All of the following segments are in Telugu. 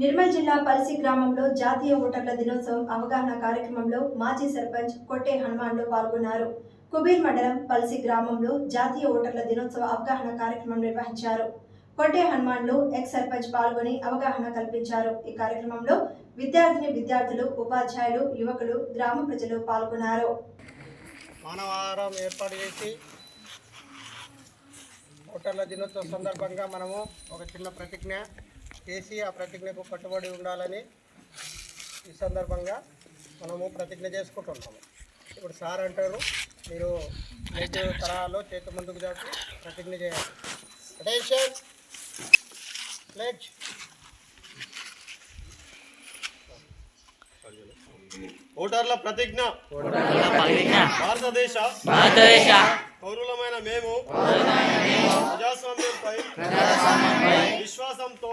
నిర్మల్ జిల్లా పల్సి గ్రామంలో జాతీయ ఓటర్ల దినోత్సవం అవగాహన కార్యక్రమంలో మాజీ సర్పంచ్ కొట్టే హనుమాన్లు పాల్గొన్నారు. కుబీర్ మండలం పల్సి గ్రామంలో జాతీయ ఓటర్ల దినోత్సవ అవగాహన కార్యక్రమం నిర్వహించారు. కొట్టే హనుమాన్లు ఎక్స్ సర్పంచ్ పాల్గొని అవగాహన కల్పించారు. ఈ కార్యక్రమంలో విద్యార్థులు, ఉపాధ్యాయులు, యువకులు, గ్రామ ప్రజలు పాల్గొన్నారు. మానవారం ఏర్పాటు చేసి ఓటర్ల దినోత్సవం సందర్భంగా మనము ఒక చిన్న ప్రతిజ్ఞ చేసి ఆ ప్రతిజ్ఞకు కట్టుబడి ఉండాలని ఈ సందర్భంగా మనము ప్రతిజ్ఞ చేసుకుంటున్నాము. ఇప్పుడు సార్ అంటారు, మీరు నేటి తరహాలో చేతి ముందుకు చేసి ప్రతిజ్ఞ చేయాలి. Attention, pledge. ఓటర్ల ప్రతిజ్ఞ. భారతదేశ పౌరులమైన మేము ప్రజాస్వామ్యంపై విశ్వాసంతో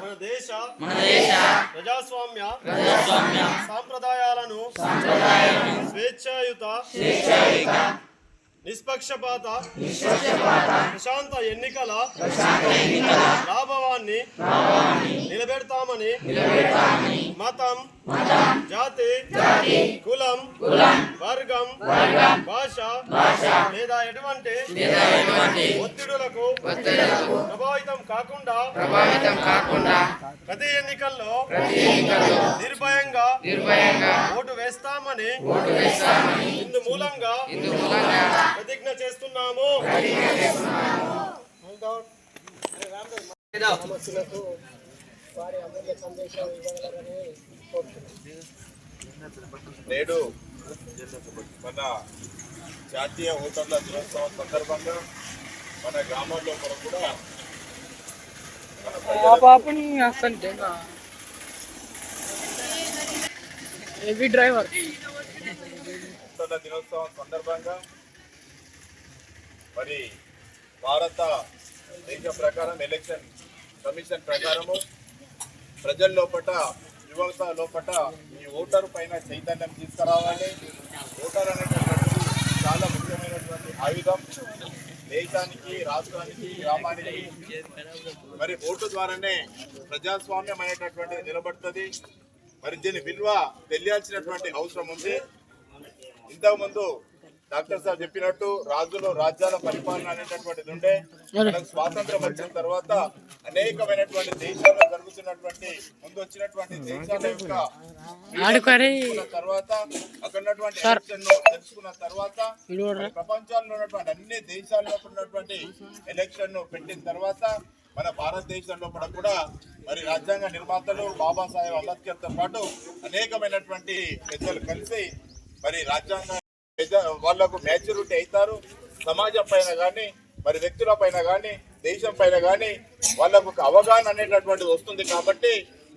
మన దేశ ప్రజాస్వామ్య సాంప్రదాయాలను స్వేచ్ఛాయుత నిష్పక్షపాత ప్రశాంత ఎన్నికల లాభవాన్ని నిలబెడతామని మతం, జాతి, కులం, వర్గం, భాష లేదా ఎటువంటి ఒత్తిడులకు ప్రభావితం కాకుండా ప్రతి ఎన్నికల్లో నిర్భయంగా ఓటు వేస్తామని ఇందు మూలంగా ప్రతిజ్ఞ చేస్తున్నాము. నేడు మన జాతీయ ఓటర్ల దినోత్సవం సందర్భంగా మన గ్రామాల్లో కూడా ఓటర్ల దినోత్సవం సందర్భంగా మరి భారత దేశ ప్రకారం ఎలక్షన్ కమిషన్ ప్రకారము ప్రజల లోపట, యువత లోపట ఈ ఓటరు పైన చైతన్యం తీసుకురావాలి. ఓటర్ అనేటటువంటి చాలా ముఖ్యమైనటువంటి ఆయుధం. దేశానికి, రాష్ట్రానికి, గ్రామానికి మరి ఓటు ద్వారానే ప్రజాస్వామ్యం అనేటటువంటిది నిలబడుతుంది. మరి దీని విలువ తెలియాల్సినటువంటి అవసరం ఉంది. ఇంతకుముందు డాక్టర్ సార్ చెప్పినట్టు రాజులు రాజ్యాల పరిపాలన అనేటటువంటిది ఉండే. మనకు స్వాతంత్రం వచ్చిన తర్వాత అనేకమైనటువంటి దేశాల్లో జరుగుతున్నటువంటి ముందు వచ్చినటువంటి దేశాల యొక్క తర్వాత అక్కడ తెలుసుకున్న తర్వాత ప్రపంచంలో ఉన్నటువంటి అన్ని దేశాల్లో ఉన్నటువంటి ఎలక్షన్ పెట్టిన తర్వాత మన భారతదేశంలో కూడా మరి రాజ్యాంగ నిర్మాతలు బాబాసాహెబ్ అంబేద్కర్ తో పాటు అనేకమైనటువంటి పెద్దలు కలిసి మరి రాజ్యాంగ వాళ్లకు మ్యాచ్యూరిటీ అవుతారు. సమాజం పైన కానీ, మరి వ్యక్తుల పైన కానీ, దేశం పైన కానీ వాళ్ళకు ఒక అవగాహన అనేటటువంటిది వస్తుంది. కాబట్టి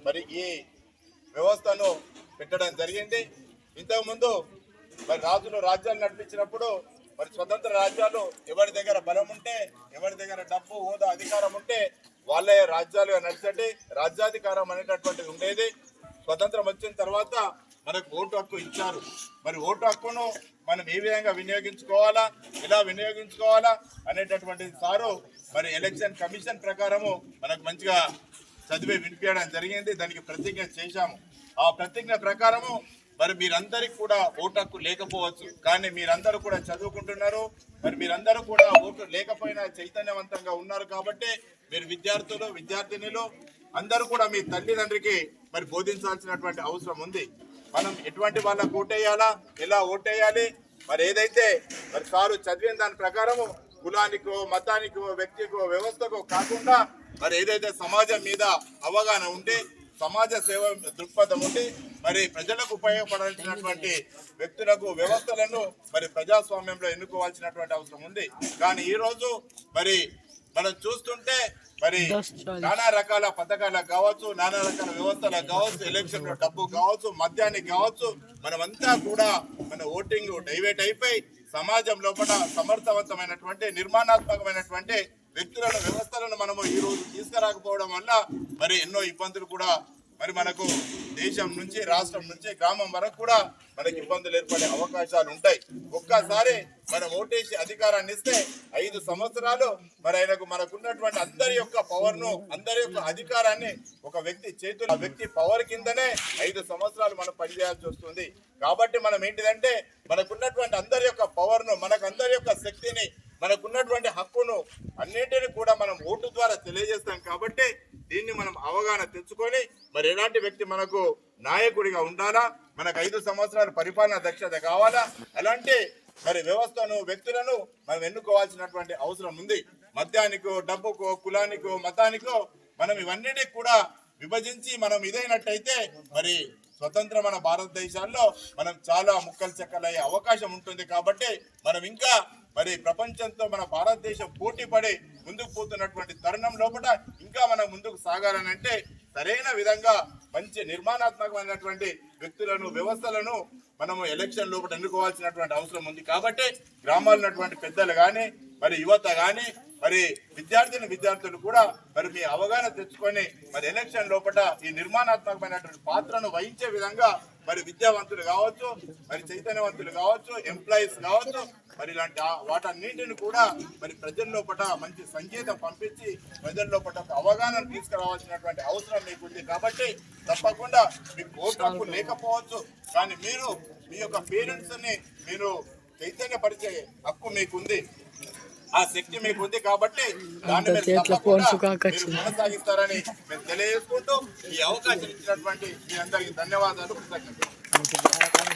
మరి ఈ వ్యవస్థను పెట్టడం జరిగింది. ఇంతకుముందు మరి రాజులు రాజ్యాలు నడిపించినప్పుడు మరి స్వతంత్ర రాజ్యాలు ఎవరి దగ్గర బలం ఉంటే, ఎవరి దగ్గర డబ్బు, హోదా, అధికారం ఉంటే వాళ్ళే రాజ్యాలుగా నడిచండి. రాజ్యాధికారం అనేటటువంటిది ఉండేది. స్వతంత్రం వచ్చిన తర్వాత మనకు ఓటు హక్కు ఇచ్చారు. మరి ఓటు హక్కును మనం ఏ విధంగా వినియోగించుకోవాలా, ఎలా వినియోగించుకోవాలా అనేటటువంటి సారు మరి ఎలక్షన్ కమిషన్ ప్రకారము మనకు మంచిగా చదివి వినిపించడం జరిగింది. దానికి ప్రతిజ్ఞ చేశాము. ఆ ప్రతిజ్ఞ ప్రకారము మరి మీరందరికీ కూడా ఓటు హక్కు లేకపోవచ్చు, కానీ మీరందరూ కూడా చదువుకుంటున్నారు. మరి మీరందరూ కూడా ఓటు లేకపోయినా చైతన్యవంతంగా ఉన్నారు. కాబట్టి మీరు విద్యార్థులు, విద్యార్థినులు అందరూ కూడా మీ తల్లిదండ్రికి మరి బోధించాల్సినటువంటి అవసరం ఉంది. మనం ఎటువంటి వాళ్ళకు ఓటేయాలా, ఎలా ఓటేయాలి, మరి ఏదైతే మరి సారు చదివిన దాని ప్రకారము కులానికో, మతానికో, వ్యక్తికో, వ్యవస్థకో కాకుండా మరి ఏదైతే సమాజం మీద అవగాహన ఉండి, సమాజ సేవ దృక్పథం ఉండి మరి ప్రజలకు ఉపయోగపడాల్సినటువంటి వ్యక్తులకు, వ్యవస్థలను మరి ప్రజాస్వామ్యంలో ఎన్నుకోవాల్సినటువంటి అవసరం ఉంది. కానీ ఈరోజు మరి మనం చూస్తుంటే మరి నానా రకాల పథకాలకు కావచ్చు, నానా రకాల వ్యవస్థలకు కావచ్చు, ఎలక్షన్ లో డబ్బు కావచ్చు, మద్యానికి కావచ్చు, మనమంతా కూడా మన ఓటింగ్ డైవర్ట్ అయిపోయి సమాజం లోపల సమర్థవంతమైనటువంటి, నిర్మాణాత్మకమైనటువంటి వ్యక్తులను, వ్యవస్థలను మనము ఈ రోజు తీసుకురాకపోవడం వల్ల మరి ఎన్నో ఇబ్బందులు కూడా మరి మనకు దేశం నుంచి రాష్ట్రం నుంచి గ్రామం వరకు కూడా మనకి ఇబ్బందులు ఏర్పడే అవకాశాలు ఉంటాయి. ఒక్కసారి మనం ఓటేసి అధికారాన్ని ఇస్తే 5 సంవత్సరాలు మరి ఆయనకు మనకున్నటువంటి అందరి యొక్క పవర్ ను, అందరి యొక్క అధికారాన్ని ఒక వ్యక్తి చేతులు, ఆ వ్యక్తి పవర్ కిందనే 5 సంవత్సరాలు మనం పనిచేయాల్సి వస్తుంది. కాబట్టి మనం ఏంటిదంటే మనకున్నటువంటి అందరి యొక్క పవర్ ను, మనకు అందరి యొక్క శక్తిని, మనకున్నటువంటి హక్కును అన్నింటినీ కూడా మనం ఓటు ద్వారా తెలియజేస్తాం. కాబట్టి దీన్ని మనం అవగాహన తెచ్చుకొని మరి ఎలాంటి వ్యక్తి మనకు నాయకుడిగా ఉండాలా, మనకు 5 సంవత్సరాల పరిపాలన దక్షత కావాలా, అలాంటి మరి వ్యవస్థను, వ్యక్తులను మనం ఎన్నుకోవాల్సినటువంటి అవసరం ఉంది. మద్యానికో, డబ్బుకో, కులానికో, మతానికో మనం ఇవన్నిటికి కూడా విభజించి మనం ఇదైనట్టయితే మరి స్వతంత్ర మన భారతదేశాల్లో మనం చాలా ముక్కలు చెక్కలయ్యే అవకాశం ఉంటుంది. కాబట్టి మనం ఇంకా మరి ప్రపంచంతో మన భారతదేశం పోటీ పడి ముందుకు పోతున్నటువంటి తరుణం లోపల ఇంకా మనం ముందుకు సాగాలని అంటే సరైన విధంగా మంచి నిర్మాణాత్మకమైనటువంటి వ్యక్తులను, వ్యవస్థలను మనము ఎలక్షన్ లోపల ఎన్నుకోవాల్సినటువంటి అవసరం ఉంది. కాబట్టి గ్రామాల్లో ఉన్నటువంటి పెద్దలు కానీ, మరి యువత కానీ, మరి విద్యార్థులు కూడా మరి మీ అవగాహన తెచ్చుకొని మరి ఎలక్షన్ లోపల ఈ నిర్మాణాత్మకమైనటువంటి పాత్రను వహించే విధంగా మరి విద్యావంతులు కావచ్చు, మరి చైతన్యవంతులు కావచ్చు, ఎంప్లాయీస్ కావచ్చు, మరి ఇలాంటి వాటన్నింటిని కూడా మరి ప్రజల లోపల మంచి సంకేతం పంపించి ప్రజల లోపల ఒక అవగాహన తీసుకురావాల్సినటువంటి అవసరం మీకు ఉంది. కాబట్టి తప్పకుండా మీకు ఓటు హక్కు లేకపోవచ్చు, కానీ మీరు మీ యొక్క పేరెంట్స్ ని మీరు చైతన్యపరిచే హక్కు మీకుంది, ఆ శక్తి మీకు ఉంది. కాబట్టి దాన్ని మీరు తప్పకుండా మీరు కొనసాగిస్తారని మేము తెలియజేసుకుంటూ ఈ అవకాశం ఇచ్చినటువంటి మీ అందరికీ ధన్యవాదాలు, కృతజ్ఞతలు.